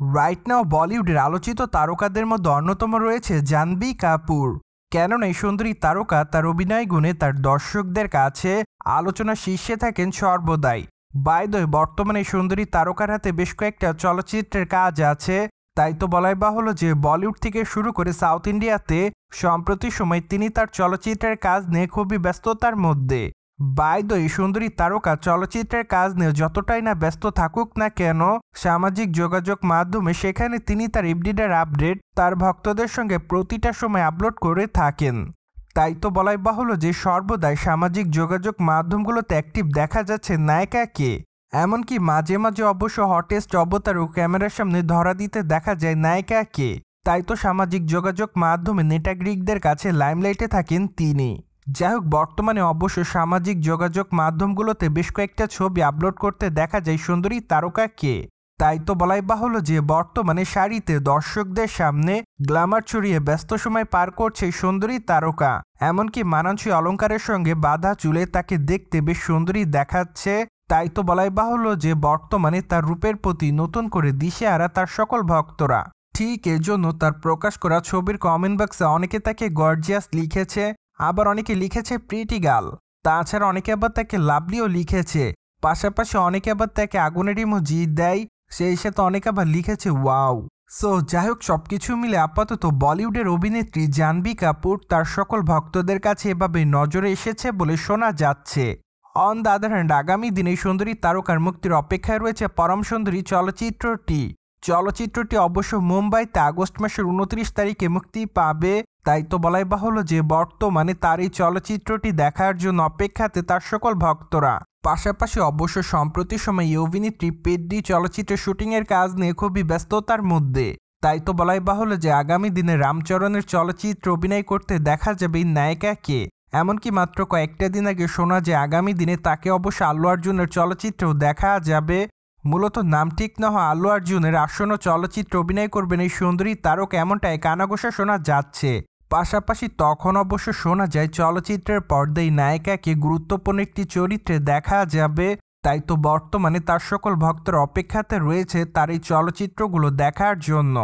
Right now বলিউডের আলোচিত তারকাদের মধ্যে অন্যতম রয়েছে জাহ্নবী কাপুর। কেননা এই সুন্দরী তারকা তার অভিনয় গুণে তার দর্শকদের কাছে আলোচনা শীর্ষে থাকেন সর্বদাই। বাই দ্য ওয়ে, বর্তমানে এই সুন্দরী তারকার হাতে বেশ কয়েকটা চলচ্চিত্রের কাজ আছে। তাই তো বলাই বাহুল্য যে বলিউড থেকে শুরু করে সাউথ ইন্ডিয়াতে সম্প্রতি সময় তিনি তার চলচ্চিত্রের কাজ নিয়ে খুবই ব্যস্ততার মধ্যে। বাই দ্য ওয়ে, এই সুন্দরী তারকা চলচ্চিত্রের কাজ নিয়ে যতটাই না ব্যস্ত থাকুক না কেন, সামাজিক যোগাযোগ মাধ্যমে সেখানে তিনি তার এভরিডের আপডেট তার ভক্তদের সঙ্গে প্রতিটা সময় আপলোড করে থাকেন। তাই তো বলাই বাহুল্য যে সর্বদাই সামাজিক যোগাযোগ মাধ্যমগুলোতে অ্যাক্টিভ দেখা যাচ্ছে নায়িকাকে। এমনকি মাঝে মাঝে অবশ্য হটেস্ট অবতারও ক্যামেরার সামনে ধরা দিতে দেখা যায় নায়িকাকে। তাই তো সামাজিক যোগাযোগ মাধ্যমে নেটাগ্রিকদের কাছে লাইমলাইটে থাকেন তিনি। যাই হোক, বর্তমানে অবশ্য সামাজিক যোগাযোগ মাধ্যমগুলোতে বেশ কয়েকটা ছবি আপলোড করতে দেখা যায় সুন্দরী তারকাকে। তাই তো বলাই বাহুল্য যে বর্তমানে শাড়িতে দর্শকদের সামনে গ্ল্যামার ছড়িয়ে ব্যস্ত সময় পার করছে সুন্দরী তারকা। এমনকি মানানসই অলংকারের সঙ্গে বাঁধা চুলে তাকে দেখতে বেশ সুন্দরী দেখাচ্ছে। তাই তো বলাই বাহুল্য যে বর্তমানে তার রূপের প্রতি নতুন করে দিশেহারা তার সকল ভক্তরা। ঠিক এজন্য তার প্রকাশ করা ছবির কমেন্ট বক্সে অনেকে তাকে গর্জিয়াস লিখেছে, আবার অনেকে লিখেছে প্রিটি গার্ল। তাছাড়া অনেকে আবার তাকে লাভলিও লিখেছে। পাশাপাশি অনেকে আবার তাকে আগুনের ইমোজি দেয়, সেই সাথে অনেকে আবার লিখেছে ওয়াও। সো যাই হোক, সবকিছু মিলে আপাতত বলিউডের অভিনেত্রী জাহ্নবী কাপুর তার সকল ভক্তদের কাছে এভাবে নজরে এসেছে বলে শোনা যাচ্ছে। অন দ্য আদার হ্যান্ড, আগামী দিনে সুন্দরী তারকার মুক্তির অপেক্ষায় রয়েছে পরম সুন্দরী চলচ্চিত্রটি অবশ্য মুম্বাইতে আগস্ট মাসের 29 তারিখে মুক্তি পাবে। তাই তো বলাই বাহুল্য যে বর্তমানে তার এই চলচ্চিত্রটি দেখার জন্য অপেক্ষাতে তার সকল ভক্তরা। পাশাপাশি অবশ্য সম্প্রতি সময়ে এই অভিনেত্রী পেড্ডি চলচ্চিত্রের শুটিংয়ের কাজ নিয়ে খুবই ব্যস্ততার মধ্যে। তাই তো বলাই বাহুল্য যে আগামী দিনে রামচরণের চলচ্চিত্রে অভিনয় করতে দেখা যাবে এই নায়িকাকে। এমনকি মাত্র কয়েকটা দিন আগে শোনা যে আগামী দিনে তাকে অবশ্য আল্লু অর্জুনের চলচ্চিত্রেও দেখা যাবে। মূলত নাম ঠিক না হওয়া আল্লু অর্জুনের আসন্ন চলচ্চিত্রে অভিনয় করবেন এই সুন্দরী তারকা, এমনটাই কানাঘোষা শোনা যাচ্ছে। পাশাপাশি তখন অবশ্য শোনা যায় চলচ্চিত্রের পর্দায় নায়িকাকে গুরুত্বপূর্ণ একটি চরিত্রে দেখা যাবে। তাই তো বর্তমানে তার সকল ভক্তর অপেক্ষাতে রয়েছে তার এই চলচ্চিত্রগুলো দেখার জন্য।